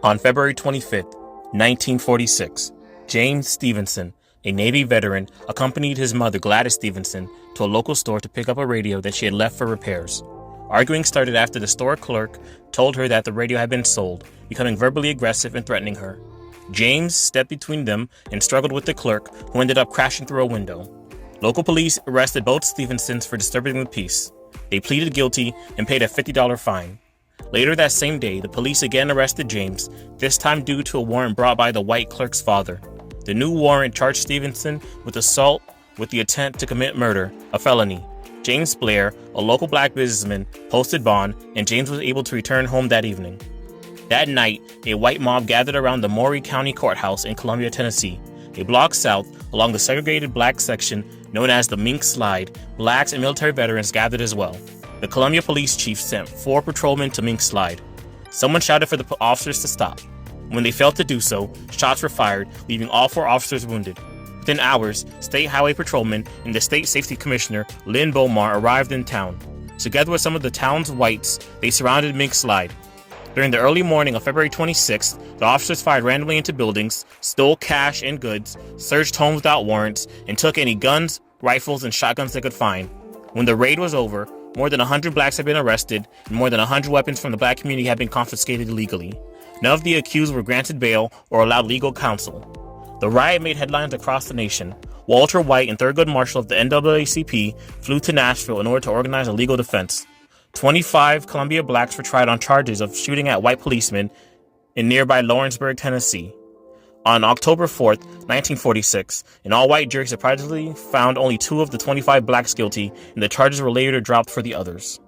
On February 25, 1946, James Stephenson, a Navy veteran, accompanied his mother, Gladys Stephenson, to a local store to pick up a radio that she had left for repairs. Arguing started after the store clerk told her that the radio had been sold, becoming verbally aggressive and threatening her. James stepped between them and struggled with the clerk, who ended up crashing through a window. Local police arrested both Stephensons for disturbing the peace. They pleaded guilty and paid a $50 fine. Later that same day, the police again arrested James, this time due to a warrant brought by the white clerk's father. The new warrant charged Stephenson with assault with the intent to commit murder, a felony. James Blair, a local black businessman, posted bond, and James was able to return home that evening. That night, a white mob gathered around the Maury County Courthouse in Columbia, Tennessee. A block south, along the segregated black section known as the Mink Slide, blacks and military veterans gathered as well. The Columbia police chief sent 4 patrolmen to Mink Slide. Someone shouted for the officers to stop. When they failed to do so, shots were fired, leaving all 4 officers wounded. Within hours, State Highway Patrolmen and the State Safety Commissioner, Lynn Bomar, arrived in town. Together with some of the town's whites, they surrounded Mink Slide. During the early morning of February 26th, the officers fired randomly into buildings, stole cash and goods, searched homes without warrants, and took any guns, rifles, and shotguns they could find. When the raid was over, more than 100 blacks had been arrested, and more than 100 weapons from the black community had been confiscated illegally. None of the accused were granted bail or allowed legal counsel. The riot made headlines across the nation. Walter White and Thurgood Marshall of the NAACP flew to Nashville in order to organize a legal defense. 25 Columbia blacks were tried on charges of shooting at white policemen in nearby Lawrenceburg, Tennessee. On October 4th, 1946, an all-white jury surprisingly found only 2 of the 25 blacks guilty, and the charges were later dropped for the others.